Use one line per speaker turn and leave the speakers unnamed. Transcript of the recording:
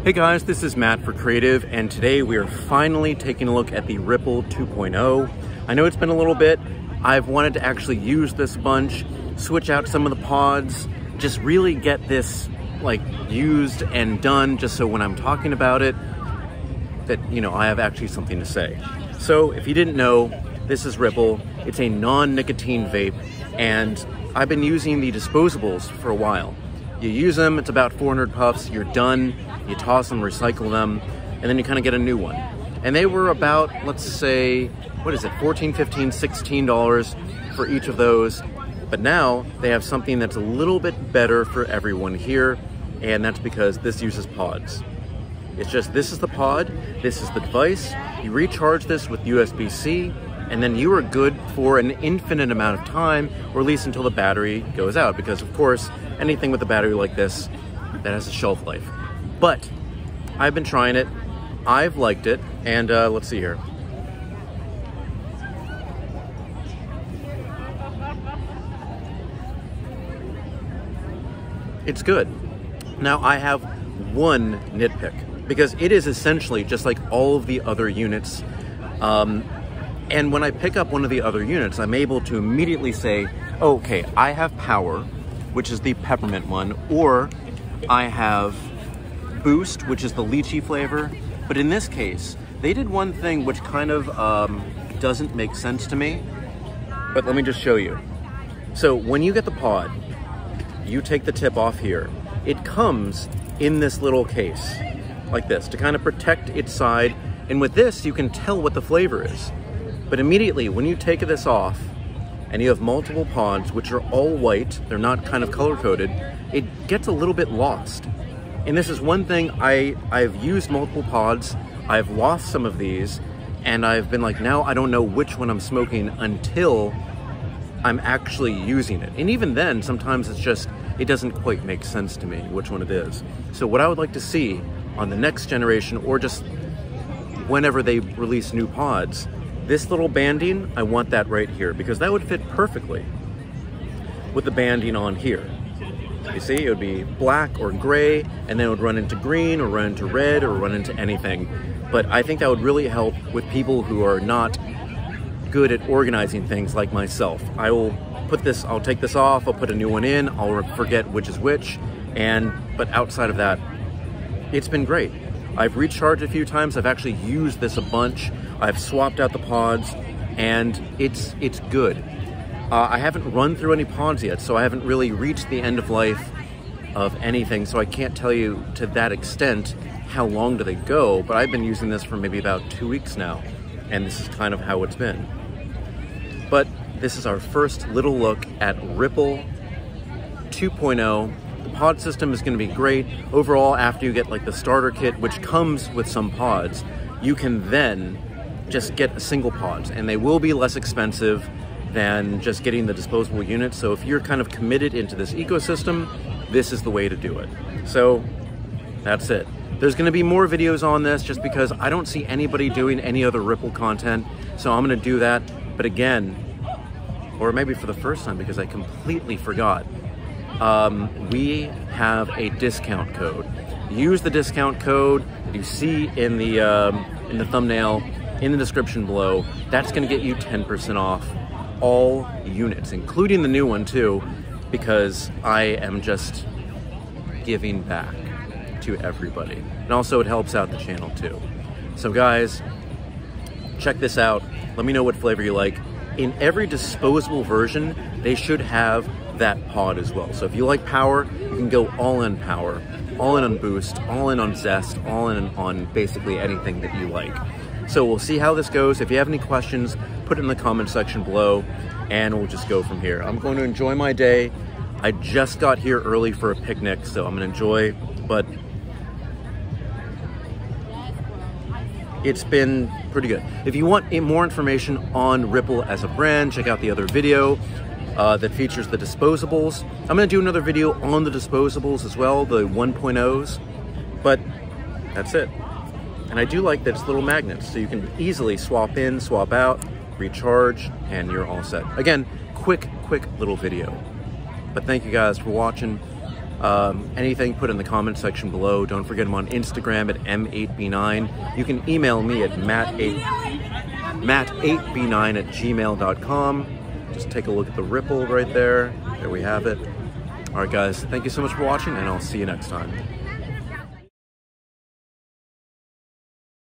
Hey guys, this is Matt for Creative, and today we are finally taking a look at the Ripple 2.0. I know it's been a little bit. I've wanted to actually use this bunch, switch out some of the pods, just really get this like used and done, just so when I'm talking about it, that, you know, I have actually something to say. So if you didn't know, this is Ripple. It's a non-nicotine vape, and I've been using the disposables for a while. You use them, it's about 400 puffs, you're done, you toss them, recycle them, and then you kind of get a new one. And they were about, let's say, what is it, $14, $15, $16 for each of those. But now they have something that's a little bit better for everyone here, and that's because this uses pods. It's just, this is the pod, this is the device, you recharge this with USB-C, and then you are good for an infinite amount of time, or at least until the battery goes out, because of course, anything with a battery like this, that has a shelf life. But I've been trying it, I've liked it, and let's see here. It's good. Now I have one nitpick, because it is essentially just like all of the other units. And when I pick up one of the other units, I'm able to immediately say, okay, I have Power, which is the peppermint one, or I have Boost, which is the lychee flavor. But in this case, they did one thing which kind of doesn't make sense to me, but let me just show you. So when you get the pod, you take the tip off here. It comes in this little case, like this, to kind of protect its side. And with this, you can tell what the flavor is. But immediately, when you take this off, and you have multiple pods, which are all white, they're not kind of color-coded, it gets a little bit lost. And this is one thing, I've used multiple pods, I've lost some of these, and I've been like, now I don't know which one I'm smoking until I'm actually using it. And even then, sometimes it's just, it doesn't quite make sense to me which one it is. So what I would like to see on the next generation, or just whenever they release new pods, this little banding, I want that right here, because that would fit perfectly with the banding on here. You see, it would be black or gray, and then it would run into green, or run into red, or run into anything. But I think that would really help with people who are not good at organizing things like myself. I will put this, I'll take this off, I'll put a new one in, I'll forget which is which, but outside of that, it's been great. I've recharged a few times, I've actually used this a bunch, I've swapped out the pods, and it's good. I haven't run through any pods yet, so I haven't really reached the end of life of anything, so I can't tell you to that extent how long do they go, but I've been using this for maybe about 2 weeks now, and this is kind of how it's been. But this is our first little look at Ripple 2.0. The pod system is going to be great. Overall, after you get like the starter kit, which comes with some pods, you can then just get a single pods, and they will be less expensive than just getting the disposable units. So if you're kind of committed into this ecosystem, this is the way to do it. So that's it. There's going to be more videos on this, just because I don't see anybody doing any other Ripple content. So I'm going to do that. But again, or maybe for the first time, because I completely forgot, we have a discount code. Use the discount code you see in the thumbnail, in the description below. That's going to get you 10% off all units, including the new one too, because I am just giving back to everybody. And also it helps out the channel too. So guys, check this out. Let me know what flavor you like. In every disposable version, they should have that pod as well. So if you like Power, you can go all in Power, all in on Boost, all in on Zest, all in on basically anything that you like. So we'll see how this goes. If you have any questions, put it in the comment section below, and we'll just go from here. I'm going to enjoy my day. I just got here early for a picnic, so I'm gonna enjoy, but it's been pretty good. If you want more information on Ripple as a brand, check out the other video that features the disposables. I'm gonna do another video on the disposables as well, the 1.0s, but that's it. And I do like that it's little magnets, so you can easily swap in, swap out, recharge, and you're all set. Again, quick little video. But thank you guys for watching. Anything, put in the comment section below. Don't forget I'm on Instagram at m8b9. You can email me at matt8b9@gmail.com. Just take a look at the ripple right there. There we have it. All right, guys, thank you so much for watching, and I'll see you next time.